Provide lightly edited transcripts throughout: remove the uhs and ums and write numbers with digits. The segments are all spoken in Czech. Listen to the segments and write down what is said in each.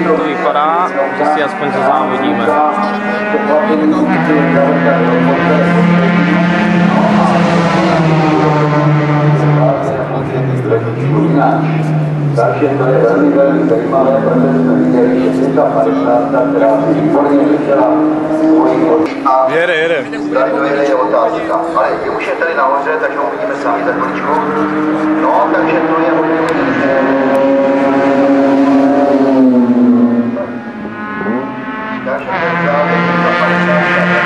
To vypadá, že si aspoň to závodíme. Takže to je velmi, velmi zajímavé, protože jsme viděli, že je ta 50, která si výborně vyšela svojí oči. A jede. tady dojede je otázka, ale už je tady nahoře, takže ho uvidíme sami za chviličku. No, takže to je hodně. Takže to je závěr, ta 50.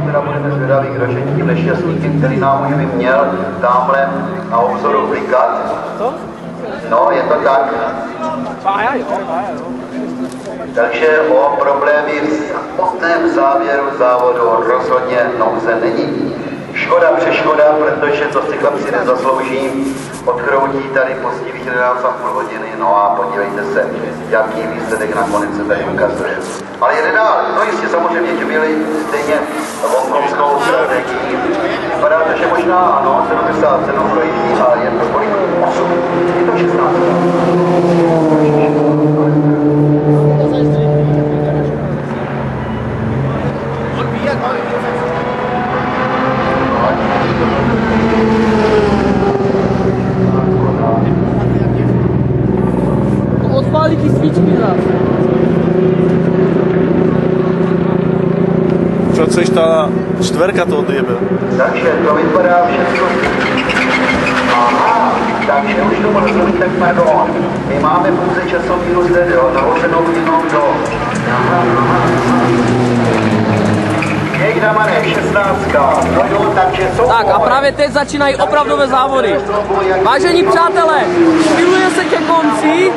Teda budeme zvědaví, kdo je tím nešťastníkem, který nám už by měl tamhle na obzoru blikat. No, je to tak. Takže o problémy v samotném závěru závodu rozhodně nouze není. Škoda přeškoda, protože to si chlapci nezaslouží. Odchroutí tady postivých 11,5 hodiny, no a podívejte se, jaký výsledek nakonec se tady ukazuje. Ale jede dál, no jistě samozřejmě, že byli stejně hongkongskou strategii. Vypadá to, že možná ano, 77 projíždí, ale je to kolik? 8, je to 16. Odpálí ty svíčky zase. Čo chceš, ta čtverka to odjebe. Takže to vypadá všechno. Aha, takže už to bude zrovna tak pardon. My máme pouze časový zde, jo, nahořenou jenom do. Jejdamane, 16. Tak a právě teď začínají opravdové závody. Vážení přátelé, špiluje se ke konci.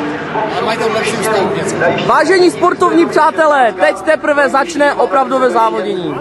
Vážení sportovní přátelé, teď teprve začne opravdové závodění.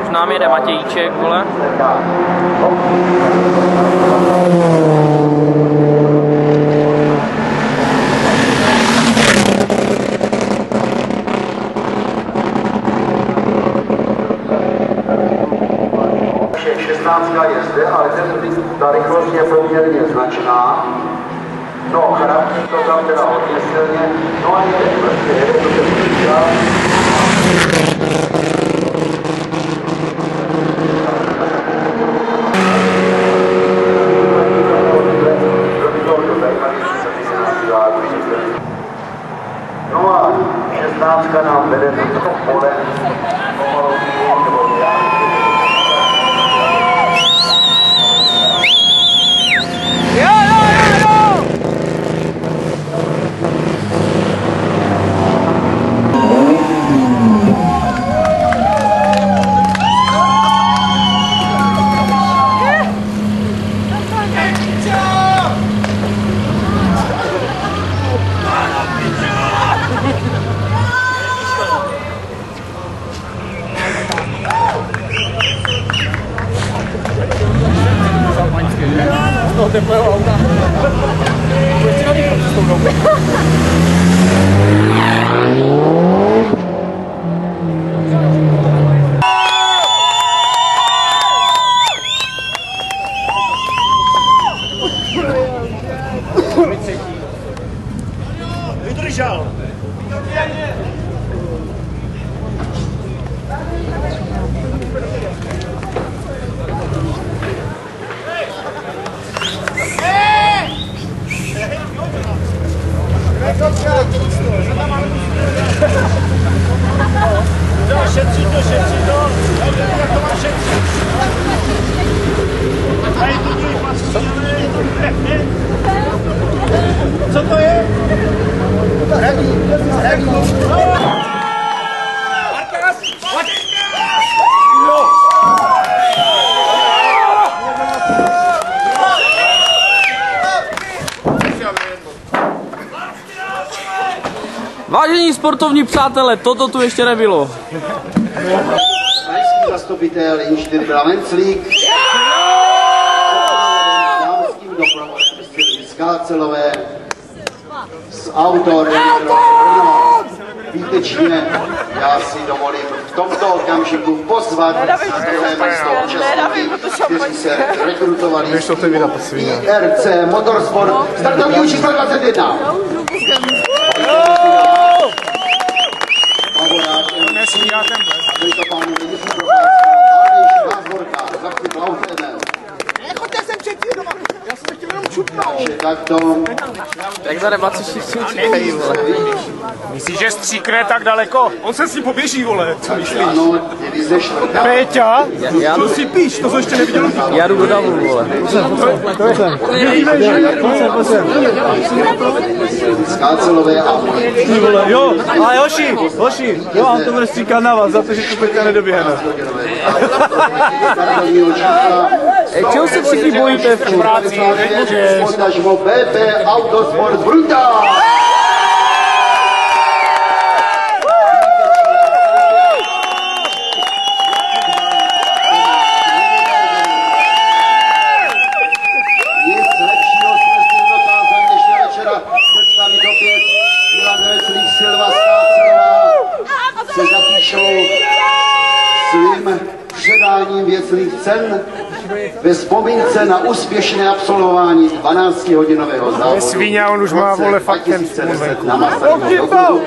Už nám jede Matějíček, vole. Je zde, ale ta rychlost je poměrně značná. No, charakter to tam teda hodně silně. No a jede, prostě jede, to se říká. No a 16 nám vede do toho pole. Teplého auta. Proč si na nich přestoupnou? Vydržel. Vážení sportovní přátelé, toto tu ještě nebylo. Krajský zastupitel inženýr Bravenclík. Dámským doprovodem Silvy Skácelové. S autorem Brno. Výtečně já si dovolím v tomto okamžiku pozvat na druhé místo účastníky, kteří se rekrutovali z týmu IRC Motorsport. Startovní číslo 21. Tak za 24 čekají, vole. Myslíš, že stříkne tak daleko? On se s ním poběží, vole, co myslíš? Ano, divize čtvrtá. Péťa? Co si píš, to jsem ještě neviděl. Já jdu do davu, vole. Skácelové a Jo, ale hoši, jo, on to bude stříkat na vás, za to, že tu Peťa nedoběhne. Čeho se všichni bojíte, furt? Potažmo BP Autosport Bruntál. Nic lepšího jsme si dokázali dnešního večera představit opět. Milan Venclík, Silva Skácelová se zapíšou svým předáním věcných cen ve vzpomínce na úspěšné absolvování 12-hodinového závodu. Svíňa, on už má, vole, fakt ten na Masarykově okudu.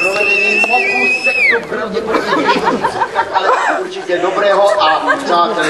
Provedením pokusek to pravděpodobně ale určitě dobrého a přátelé.